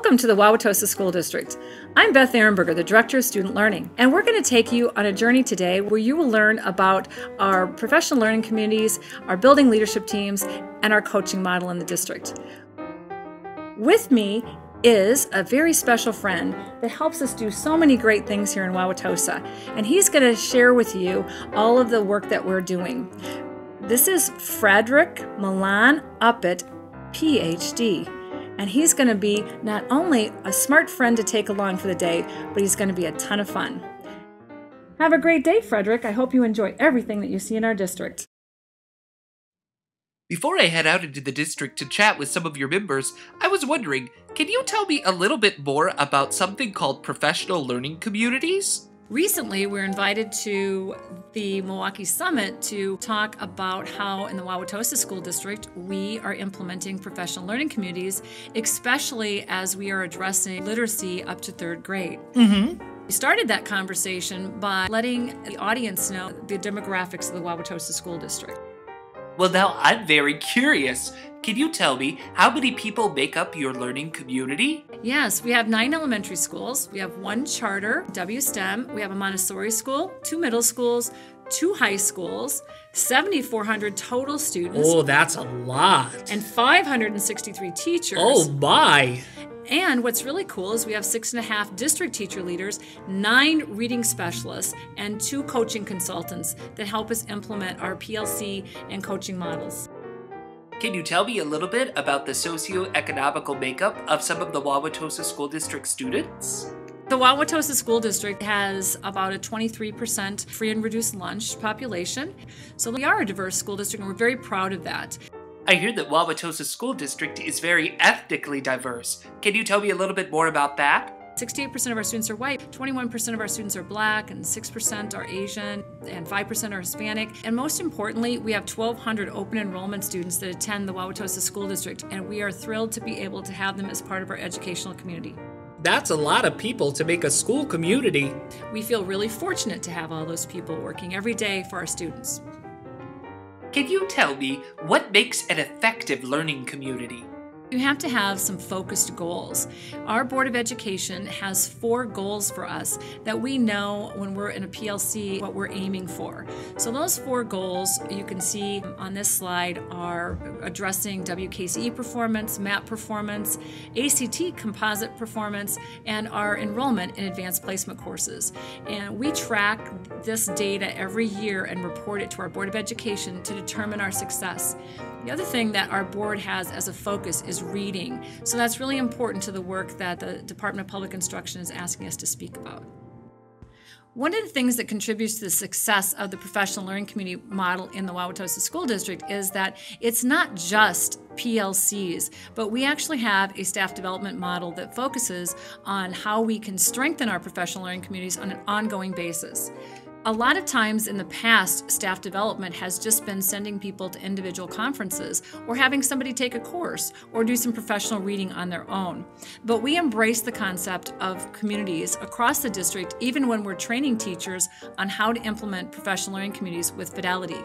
Welcome to the Wauwatosa School District. I'm Beth Ehrenberger, the Director of Student Learning, and we're going to take you on a journey today where you will learn about our professional learning communities, our building leadership teams, and our coaching model in the district. With me is a very special friend that helps us do so many great things here in Wauwatosa, and he's going to share with you all of the work that we're doing. This is Frederick Milan Uppett, PhD, and he's going to be not only a smart friend to take along for the day, but he's going to be a ton of fun. Have a great day, Frederick. I hope you enjoy everything that you see in our district. Before I head out into the district to chat with some of your members, I was wondering, can you tell me a little bit more about something called professional learning communities? Recently, we're invited to the Milwaukee Summit to talk about how in the Wauwatosa School District we are implementing professional learning communities, especially as we are addressing literacy up to 3rd grade. We started that conversation by letting the audience know the demographics of the Wauwatosa School District. Well, now I'm very curious. Can you tell me how many people make up your learning community? Yes, we have 9 elementary schools. We have 1 charter, WSTEM. We have a Montessori school, 2 middle schools, 2 high schools, 7,400 total students. Oh, that's a lot. And 563 teachers. Oh, my. And what's really cool is we have 6.5 district teacher leaders, 9 reading specialists, and 2 coaching consultants that help us implement our PLC and coaching models. Can you tell me a little bit about the socio-economical makeup of some of the Wauwatosa School District students? The Wauwatosa School District has about a 23% free and reduced lunch population. So we are a diverse school district and we're very proud of that. I hear that Wauwatosa School District is very ethnically diverse. Can you tell me a little bit more about that? 68% of our students are white, 21% of our students are black, and 6% are Asian, and 5% are Hispanic. And most importantly, we have 1,200 open enrollment students that attend the Wauwatosa School District, and we are thrilled to be able to have them as part of our educational community. That's a lot of people to make a school community. We feel really fortunate to have all those people working every day for our students. Can you tell me what makes an effective learning community? You have to have some focused goals. Our Board of Education has 4 goals for us that we know when we're in a PLC what we're aiming for. So those 4 goals you can see on this slide are addressing WKCE performance, MAP performance, ACT composite performance, and our enrollment in advanced placement courses. And we track this data every year and report it to our Board of Education to determine our success. The other thing that our board has as a focus is reading. So that's really important to the work that the Department of Public Instruction is asking us to speak about. One of the things that contributes to the success of the professional learning community model in the Wauwatosa School District is that it's not just PLCs, but we actually have a staff development model that focuses on how we can strengthen our professional learning communities on an ongoing basis. A lot of times in the past, staff development has just been sending people to individual conferences or having somebody take a course or do some professional reading on their own. But we embrace the concept of communities across the district, even when we're training teachers on how to implement professional learning communities with fidelity.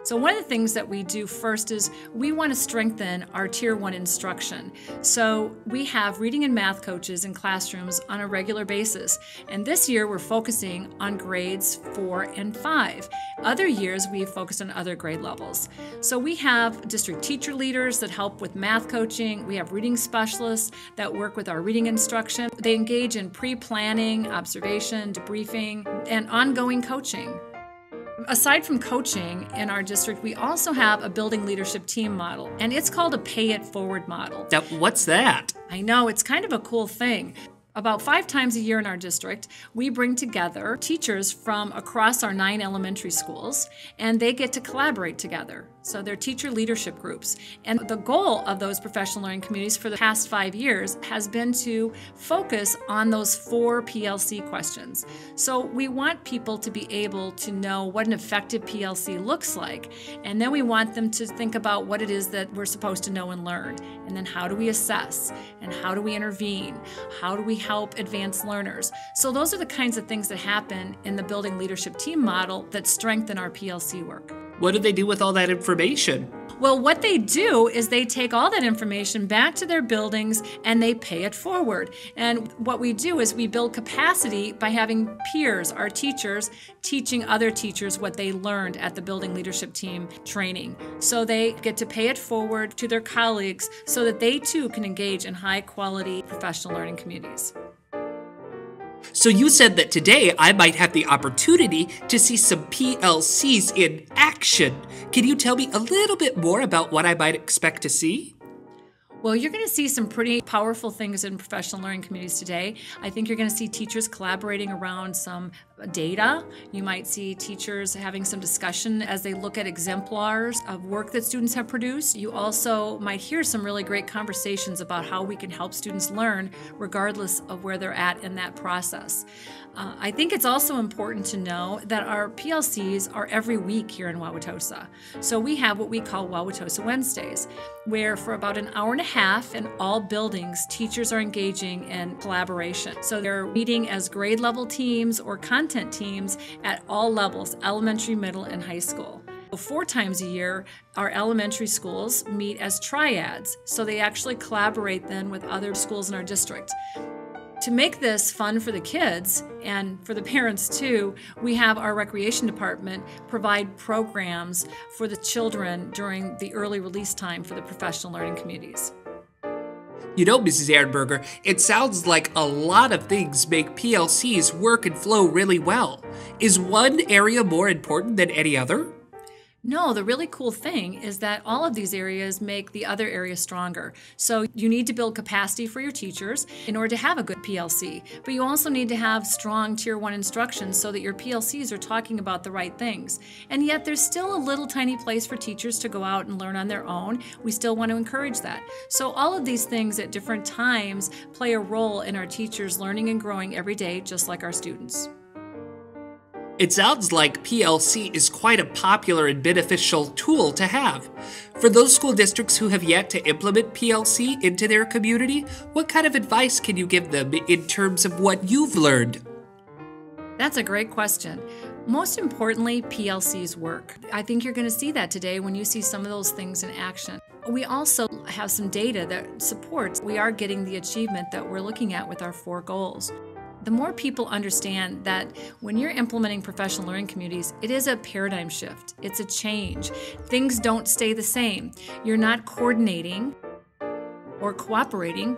So one of the things that we do first is we want to strengthen our Tier 1 instruction. So we have reading and math coaches in classrooms on a regular basis. And this year we're focusing on grades 4 and 5. Other years we've focused on other grade levels. So we have district teacher leaders that help with math coaching. We have reading specialists that work with our reading instruction. They engage in pre-planning, observation, debriefing, and ongoing coaching. Aside from coaching in our district, we also have a building leadership team model, and it's called a pay it forward model. Now, what's that? I know, it's kind of a cool thing. About 5 times a year in our district, we bring together teachers from across our 9 elementary schools, and they get to collaborate together. So they're teacher leadership groups. And the goal of those professional learning communities for the past 5 years has been to focus on those 4 PLC questions. So we want people to be able to know what an effective PLC looks like. And then we want them to think about what it is that we're supposed to know and learn. And then how do we assess? And how do we intervene? How do we help advanced learners? So those are the kinds of things that happen in the building leadership team model that strengthen our PLC work. What do they do with all that information? Well, what they do is they take all that information back to their buildings and they pay it forward. And what we do is we build capacity by having peers, our teachers, teaching other teachers what they learned at the building leadership team training. So they get to pay it forward to their colleagues so that they too can engage in high quality professional learning communities. So you said that today I might have the opportunity to see some PLCs in action. Can you tell me a little bit more about what I might expect to see? Well, you're going to see some pretty powerful things in professional learning communities today. I think you're going to see teachers collaborating around some data. You might see teachers having some discussion as they look at exemplars of work that students have produced. You also might hear some really great conversations about how we can help students learn regardless of where they're at in that process. I think it's also important to know that our PLCs are every week here in Wauwatosa. So we have what we call Wauwatosa Wednesdays, where for about an hour and a half in all buildings, teachers are engaging in collaboration. So they're meeting as grade level teams or content teams at all levels, elementary, middle, and high school. 4 times a year, our elementary schools meet as triads, so they actually collaborate then with other schools in our district. To make this fun for the kids and for the parents too, we have our recreation department provide programs for the children during the early release time for the professional learning communities. You know, Mrs. Ehrenberger, it sounds like a lot of things make PLCs work and flow really well. Is one area more important than any other? No, the really cool thing is that all of these areas make the other areas stronger. So you need to build capacity for your teachers in order to have a good PLC, but you also need to have strong Tier 1 instructions so that your PLCs are talking about the right things. And yet there's still a little tiny place for teachers to go out and learn on their own. We still want to encourage that. So all of these things at different times play a role in our teachers learning and growing every day, just like our students. It sounds like PLC is quite a popular and beneficial tool to have. For those school districts who have yet to implement PLC into their community, what kind of advice can you give them in terms of what you've learned? That's a great question. Most importantly, PLCs work. I think you're going to see that today when you see some of those things in action. We also have some data that supports we are getting the achievement that we're looking at with our 4 goals. The more people understand that when you're implementing professional learning communities, it is a paradigm shift. It's a change. Things don't stay the same. You're not coordinating or cooperating.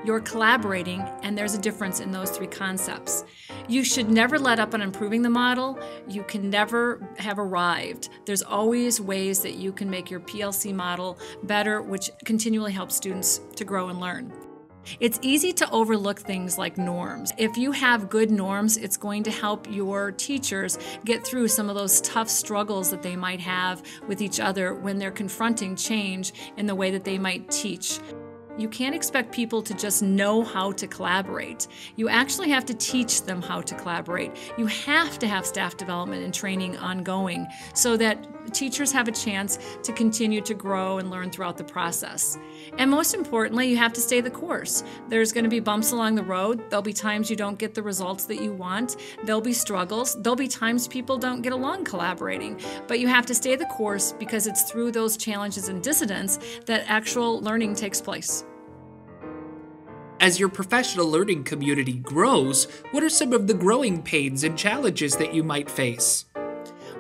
You're collaborating, and there's a difference in those 3 concepts. You should never let up on improving the model. You can never have arrived. There's always ways that you can make your PLC model better, which continually helps students to grow and learn. It's easy to overlook things like norms. If you have good norms, it's going to help your teachers get through some of those tough struggles that they might have with each other when they're confronting change in the way that they might teach. You can't expect people to just know how to collaborate. You actually have to teach them how to collaborate. You have to have staff development and training ongoing so that teachers have a chance to continue to grow and learn throughout the process. And most importantly, you have to stay the course. There's going to be bumps along the road. There'll be times you don't get the results that you want. There'll be struggles. There'll be times people don't get along collaborating. But you have to stay the course because it's through those challenges and dissidents that actual learning takes place. As your professional learning community grows, what are some of the growing pains and challenges that you might face?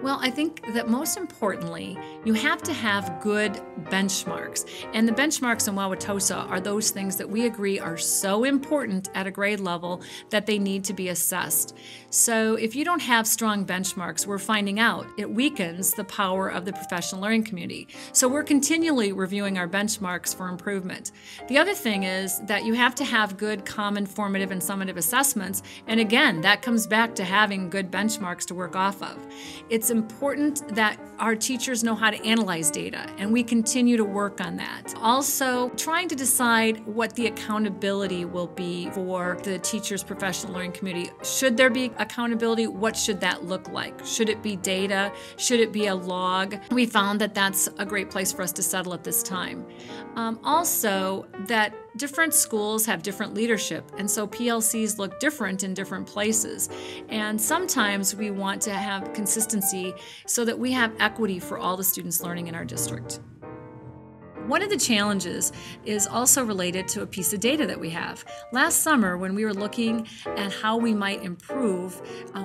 Well, I think that most importantly, you have to have good benchmarks. And the benchmarks in Wauwatosa are those things that we agree are so important at a grade level that they need to be assessed. So if you don't have strong benchmarks, we're finding out it weakens the power of the professional learning community. So we're continually reviewing our benchmarks for improvement. The other thing is that you have to have good common formative and summative assessments. And again, that comes back to having good benchmarks to work off of. It's important that our teachers know how to analyze data, and we continue to work on that. Also, trying to decide what the accountability will be for the teachers' professional learning community. Should there be accountability? What should that look like? Should it be data? Should it be a log? We found that that's a great place for us to settle at this time. Also, that different schools have different leadership, and so PLCs look different in different places. And sometimes we want to have consistency so that we have equity for all the students learning in our district. One of the challenges is also related to a piece of data that we have. Last summer, when we were looking at how we might improve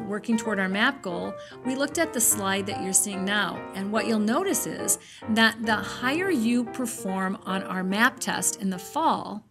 working toward our MAP goal, we looked at the slide that you're seeing now. And what you'll notice is that the higher you perform on our MAP test in the fall,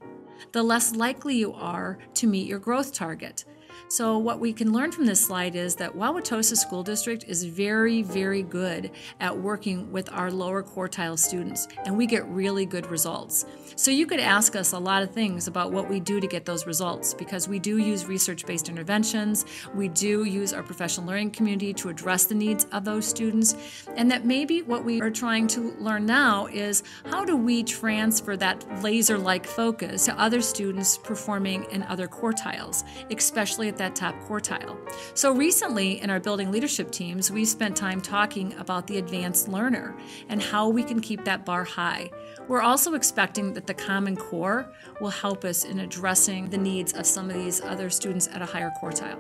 the less likely you are to meet your growth target. So what we can learn from this slide is that Wauwatosa School District is very, very good at working with our lower quartile students, and we get really good results. So you could ask us a lot of things about what we do to get those results, because we do use research-based interventions, we do use our professional learning community to address the needs of those students, and that maybe what we are trying to learn now is how do we transfer that laser-like focus to other students performing in other quartiles, especially at that top quartile. So recently in our building leadership teams, we've spent time talking about the advanced learner and how we can keep that bar high. We're also expecting that the Common Core will help us in addressing the needs of some of these other students at a higher quartile.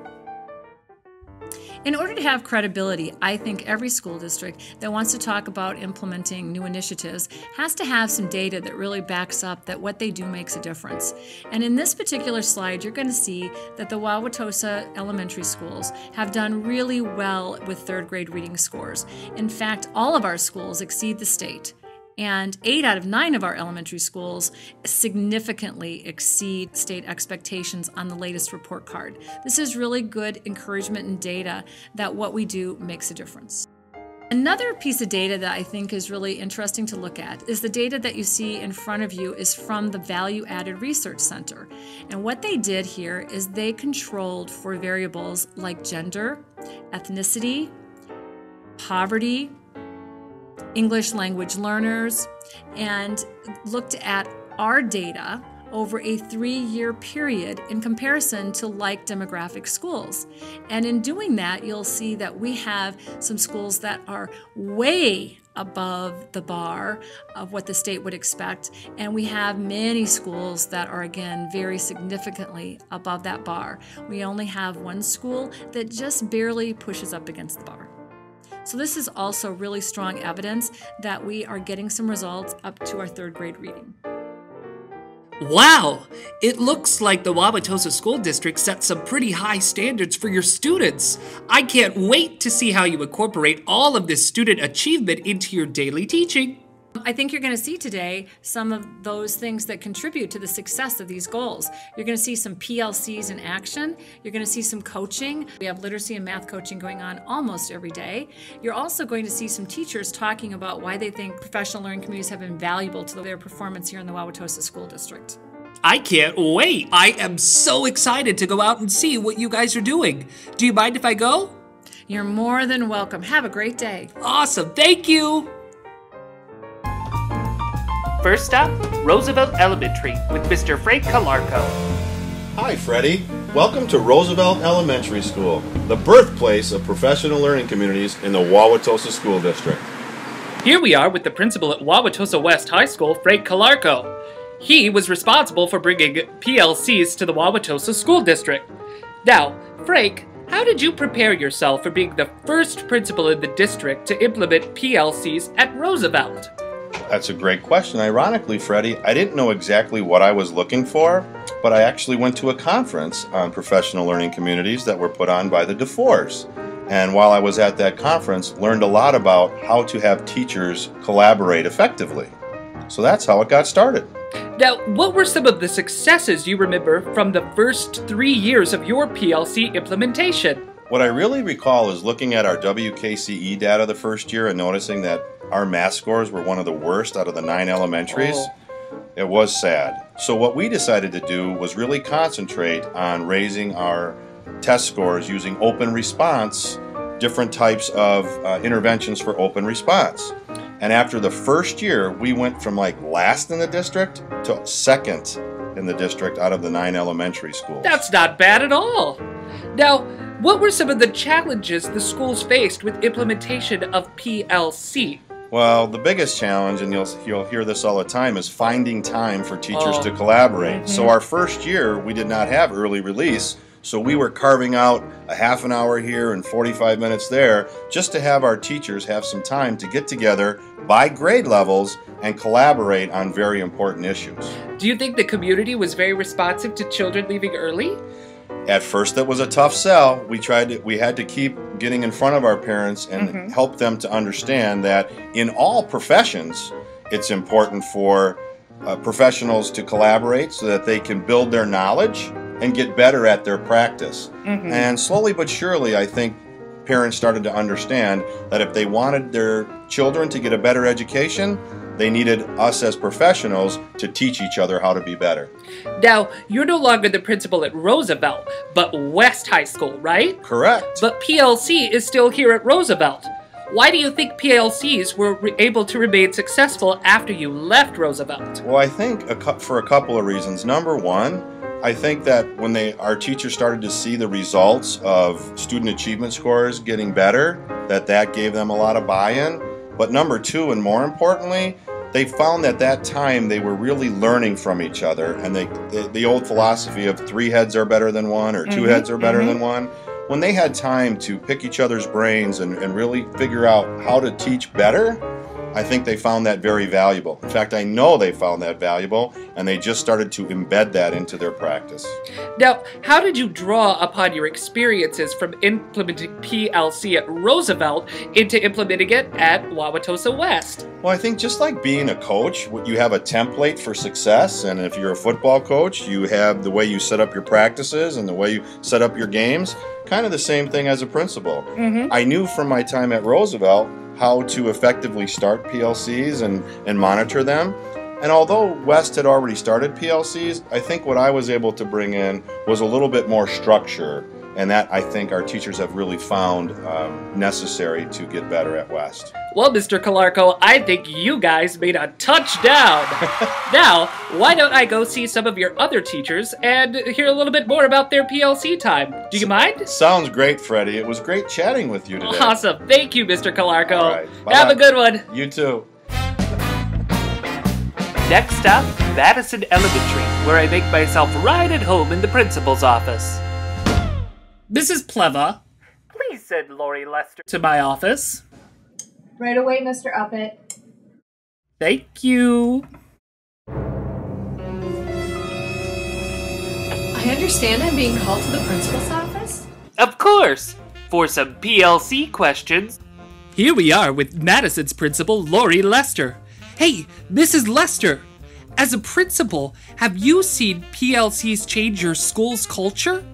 In order to have credibility, I think every school district that wants to talk about implementing new initiatives has to have some data that really backs up that what they do makes a difference. And in this particular slide, you're going to see that the Wauwatosa elementary schools have done really well with third grade reading scores. In fact, all of our schools exceed the state. And 8 out of 9 of our elementary schools significantly exceed state expectations on the latest report card. This is really good encouragement and data that what we do makes a difference. Another piece of data that I think is really interesting to look at is the data that you see in front of you is from the Value Added Research Center. And what they did here is they controlled for variables like gender, ethnicity, poverty, English language learners, and looked at our data over a 3-year period in comparison to like demographic schools. And in doing that, you'll see that we have some schools that are way above the bar of what the state would expect, and we have many schools that are, again, very significantly above that bar. We only have one school that just barely pushes up against the bar. So this is also really strong evidence that we are getting some results up to our third grade reading. Wow! It looks like the Wauwatosa School District set some pretty high standards for your students. I can't wait to see how you incorporate all of this student achievement into your daily teaching. I think you're going to see today some of those things that contribute to the success of these goals. You're going to see some PLCs in action. You're going to see some coaching. We have literacy and math coaching going on almost every day. You're also going to see some teachers talking about why they think professional learning communities have been valuable to their performance here in the Wauwatosa School District. I can't wait! I am so excited to go out and see what you guys are doing. Do you mind if I go? You're more than welcome. Have a great day. Awesome, thank you! First stop, Roosevelt Elementary with Mr. Frank Calarco. Hi, Freddie. Welcome to Roosevelt Elementary School, the birthplace of professional learning communities in the Wauwatosa School District. Here we are with the principal at Wauwatosa West High School, Frank Calarco. He was responsible for bringing PLCs to the Wauwatosa School District. Now, Frank, how did you prepare yourself for being the first principal in the district to implement PLCs at Roosevelt? That's a great question. Ironically, Freddie, I didn't know exactly what I was looking for, but I actually went to a conference on professional learning communities that were put on by the DeFores. And while I was at that conference, learned a lot about how to have teachers collaborate effectively. So that's how it got started. Now, what were some of the successes you remember from the first 3 years of your PLC implementation? What I really recall is looking at our WKCE data the first year and noticing that our math scores were one of the worst out of the 9 elementaries. It was sad. So what we decided to do was really concentrate on raising our test scores using open response, different types of interventions for open response. And after the first year, we went from like last in the district to second in the district out of the 9 elementary schools. That's not bad at all. Now, what were some of the challenges the schools faced with implementation of PLC? Well, the biggest challenge, and you'll hear this all the time, is finding time for teachers to collaborate. So our first year, we did not have early release, so we were carving out a half an hour here and 45 minutes there just to have our teachers have some time to get together by grade levels and collaborate on very important issues. Do you think the community was very responsive to children leaving early? At first, that was a tough sell. We had to keep getting in front of our parents and help them to understand that in all professions, it's important for professionals to collaborate so that they can build their knowledge and get better at their practice. And slowly but surely, I think parents started to understand that if they wanted their children to get a better education, they needed us as professionals to teach each other how to be better. Now, you're no longer the principal at Roosevelt, but West High School, right? Correct. But PLC is still here at Roosevelt. Why do you think PLCs were able to remain successful after you left Roosevelt? Well, I think for a couple of reasons. Number one, I think that when our teachers started to see the results of student achievement scores getting better, that gave them a lot of buy-in. But number two, and more importantly, they found that time they were really learning from each other, and the old philosophy of 3 heads are better than 1 or 2 heads are better than 1. When they had time to pick each other's brains and really figure out how to teach better, I think they found that very valuable. In fact, I know they found that valuable, and they just started to embed that into their practice. Now, how did you draw upon your experiences from implementing PLC at Roosevelt into implementing it at Wauwatosa West? Well, I think just like being a coach, you have a template for success, and if you're a football coach, you have the way you set up your practices and the way you set up your games. Kind of the same thing as a principal. I knew from my time at Roosevelt how to effectively start PLCs and monitor them. And although West had already started PLCs, I think what I was able to bring in was a little bit more structure, and that I think our teachers have really found necessary to get better at West. Well, Mr. Calarco, I think you guys made a touchdown. Now, why don't I go see some of your other teachers and hear a little bit more about their PLC time? Do you mind? Sounds great, Freddie. It was great chatting with you today. Awesome. Thank you, Mr. Calarco. All right. Have a good one. You too. Next stop, Madison Elementary, where I make myself right at home in the principal's office. Mrs. Pleva, please send Lori Lester to my office. Right away, Mr. Uppett. Thank you. I understand I'm being called to the principal's office? Of course, for some PLC questions. Here we are with Madison's principal, Lori Lester. Hey, Mrs. Lester, as a principal, have you seen PLCs change your school's culture?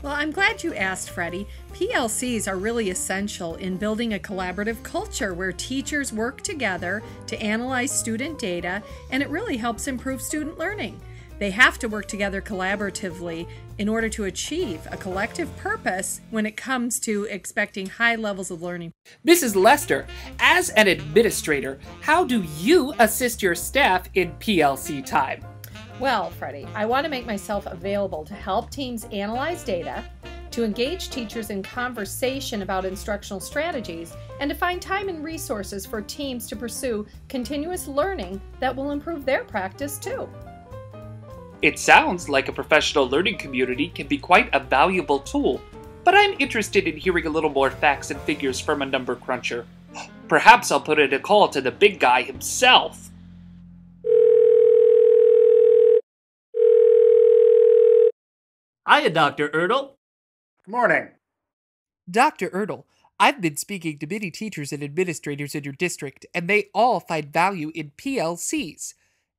Well, I'm glad you asked, Freddie. PLCs are really essential in building a collaborative culture where teachers work together to analyze student data, and it really helps improve student learning. They have to work together collaboratively in order to achieve a collective purpose when it comes to expecting high levels of learning. Mrs. Lester, as an administrator, how do you assist your staff in PLC time? Well, Freddie, I want to make myself available to help teams analyze data, to engage teachers in conversation about instructional strategies, and to find time and resources for teams to pursue continuous learning that will improve their practice too. It sounds like a professional learning community can be quite a valuable tool, but I'm interested in hearing a little more facts and figures from a number cruncher. Perhaps I'll put in a call to the big guy himself. Hiya, Dr. Erdl. Good morning. Dr. Erdl, I've been speaking to many teachers and administrators in your district, and they all find value in PLCs.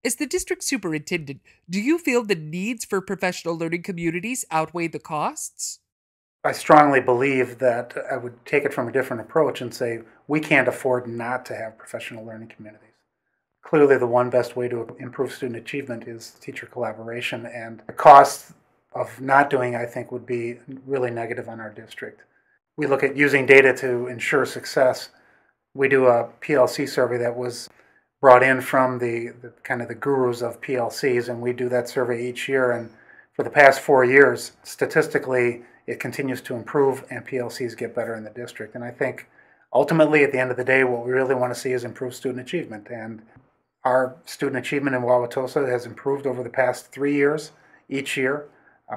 As the district superintendent, do you feel the needs for professional learning communities outweigh the costs? I strongly believe that I would take it from a different approach and say we can't afford not to have professional learning communities. Clearly, the one best way to improve student achievement is teacher collaboration, and the cost of not doing, I think, would be really negative on our district. We look at using data to ensure success. We do a PLC survey that was brought in from the kind of the gurus of PLCs, and we do that survey each year. And for the past 4 years, statistically, it continues to improve, and PLCs get better in the district. And I think ultimately, at the end of the day, what we really want to see is improved student achievement. And our student achievement in Wauwatosa has improved over the past 3 years, each year.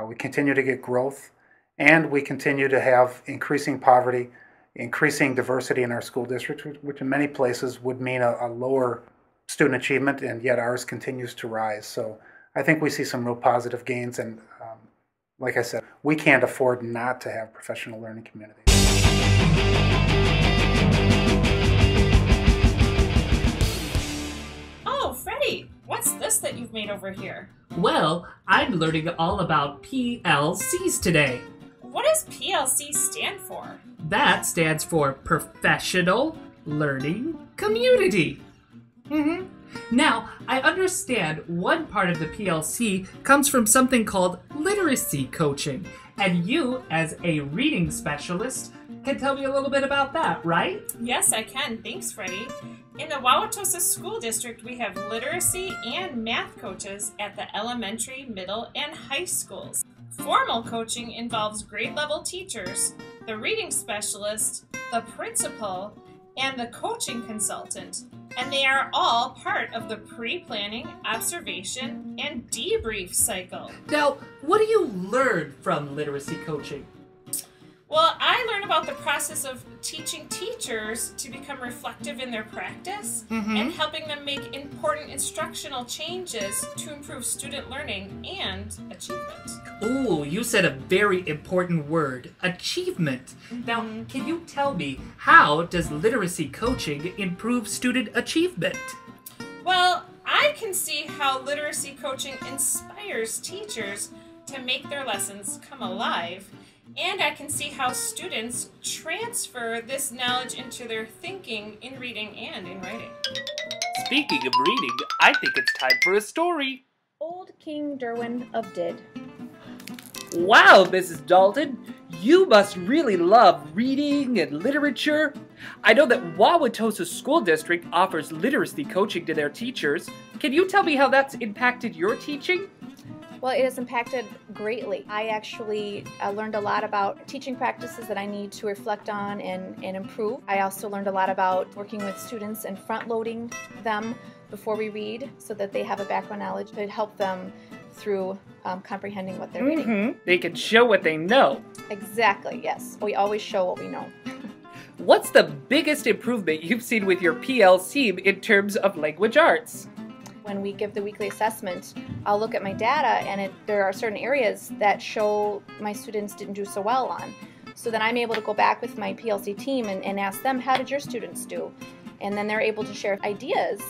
We continue to get growth, and we continue to have increasing poverty, increasing diversity in our school district, which in many places would mean a lower student achievement, and yet ours continues to rise. So I think we see some real positive gains, and like I said, we can't afford not to have professional learning communities. Oh, Freddie, what's this that you've made over here? Well, I'm learning all about PLCs today. What does PLC stand for? That stands for Professional Learning Community. Now, I understand one part of the PLC comes from something called literacy coaching, and you, as a reading specialist, can tell me a little bit about that, right? Yes, I can. Thanks, Freddie. In the Wauwatosa School District, we have literacy and math coaches at the elementary, middle, and high schools. Formal coaching involves grade-level teachers, the reading specialist, the principal, and the coaching consultant, and they are all part of the pre-planning, observation, and debrief cycle. Now, what do you learn from literacy coaching? Well, I learn about the process of teaching teachers to become reflective in their practice and helping them make important instructional changes to improve student learning and achievement. Ooh, you said a very important word, achievement. Now, can you tell me, how does literacy coaching improve student achievement? Well, I can see how literacy coaching inspires teachers to make their lessons come alive, and I can see how students transfer this knowledge into their thinking in reading and in writing. Speaking of reading, I think it's time for a story. Old King Derwin of Did. Wow, Mrs. Dalton, you must really love reading and literature. I know that Wauwatosa School District offers literacy coaching to their teachers. Can you tell me how that's impacted your teaching? Well, it has impacted greatly. I actually learned a lot about teaching practices that I need to reflect on and improve. I also learned a lot about working with students and front-loading them before we read so that they have a background knowledge that help them through comprehending what they're reading. They can show what they know. Exactly, yes. We always show what we know. What's the biggest improvement you've seen with your PLC in terms of language arts? When we give the weekly assessment, I'll look at my data, and there are certain areas that show my students didn't do so well on. So then I'm able to go back with my PLC team and ask them, how did your students do? And then they're able to share ideas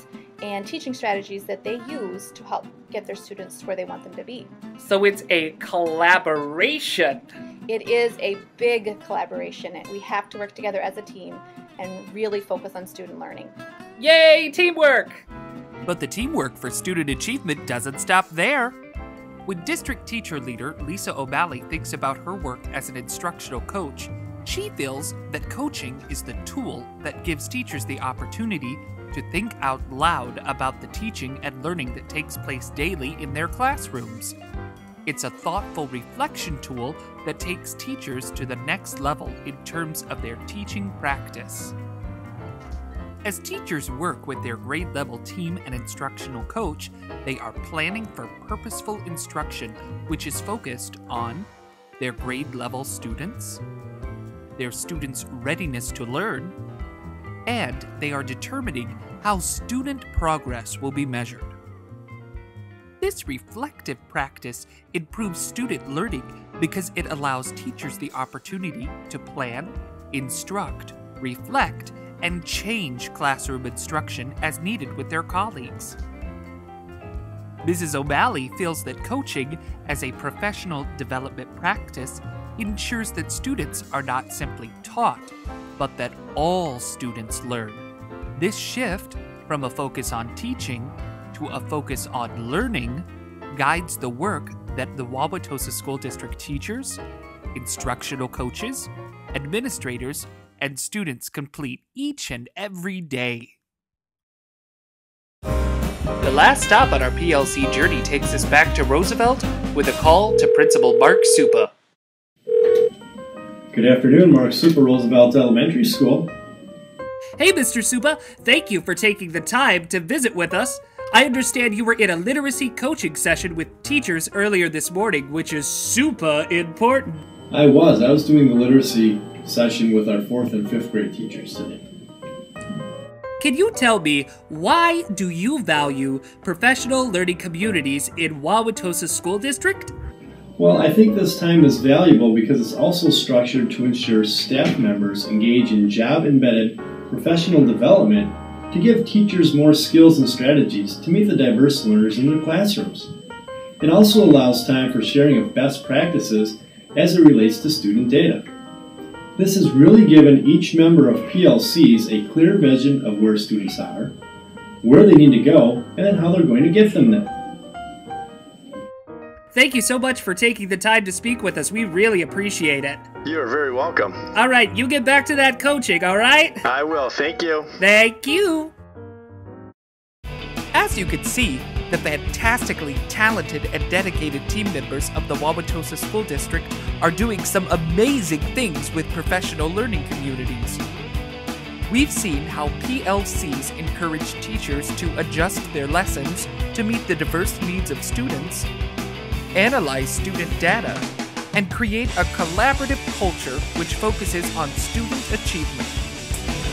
and teaching strategies that they use to help get their students to where they want them to be. So it's a collaboration. It is a big collaboration, and we have to work together as a team and really focus on student learning. Yay, teamwork! But the teamwork for student achievement doesn't stop there. When district teacher leader Lisa O'Malley thinks about her work as an instructional coach, she feels that coaching is the tool that gives teachers the opportunity to think out loud about the teaching and learning that takes place daily in their classrooms. It's a thoughtful reflection tool that takes teachers to the next level in terms of their teaching practice. As teachers work with their grade-level team and instructional coach, they are planning for purposeful instruction, which is focused on their grade-level students, their students' readiness to learn, and they are determining how student progress will be measured. This reflective practice improves student learning because it allows teachers the opportunity to plan, instruct, reflect, and change classroom instruction as needed with their colleagues. Mrs. O'Malley feels that coaching as a professional development practice ensures that students are not simply taught, but that all students learn. This shift from a focus on teaching to a focus on learning guides the work that the Wauwatosa School District teachers, instructional coaches, administrators, and students complete each and every day. The last stop on our PLC journey takes us back to Roosevelt with a call to Principal Mark Supa. Good afternoon, Mark Supa, Roosevelt Elementary School. Hey, Mr. Supa, thank you for taking the time to visit with us. I understand you were in a literacy coaching session with teachers earlier this morning, which is super important. I was doing the literacy session with our 4th and 5th grade teachers today. Can you tell me, why do you value professional learning communities in Wauwatosa School District? Well, I think this time is valuable because it's also structured to ensure staff members engage in job-embedded professional development to give teachers more skills and strategies to meet the diverse learners in their classrooms. It also allows time for sharing of best practices as it relates to student data. This has really given each member of PLCs a clear vision of where students are, where they need to go, and then how they're going to get them there. Thank you so much for taking the time to speak with us. We really appreciate it. You're very welcome. All right, you get back to that coaching, all right? I will, thank you. Thank you. As you can see, the fantastically talented and dedicated team members of the Wauwatosa School District are doing some amazing things with professional learning communities. We've seen how PLCs encourage teachers to adjust their lessons to meet the diverse needs of students, analyze student data, and create a collaborative culture which focuses on student achievement.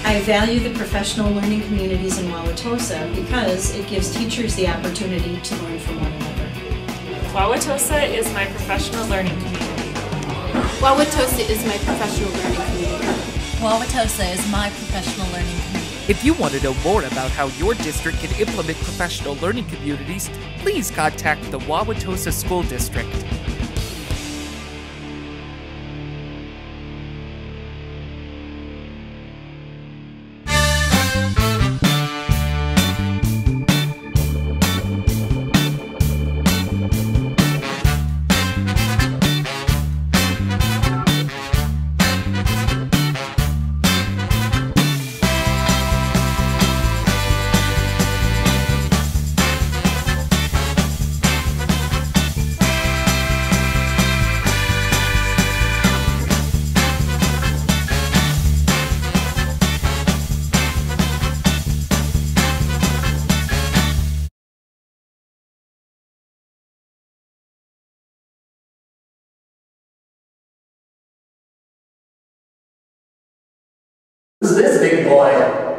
I value the professional learning communities in Wauwatosa because it gives teachers the opportunity to learn from one another. Wauwatosa is my professional learning community. Wauwatosa is my professional learning community. Wauwatosa is my professional learning community. If you want to know more about how your district can implement professional learning communities, please contact the Wauwatosa School District. Who's this big boy?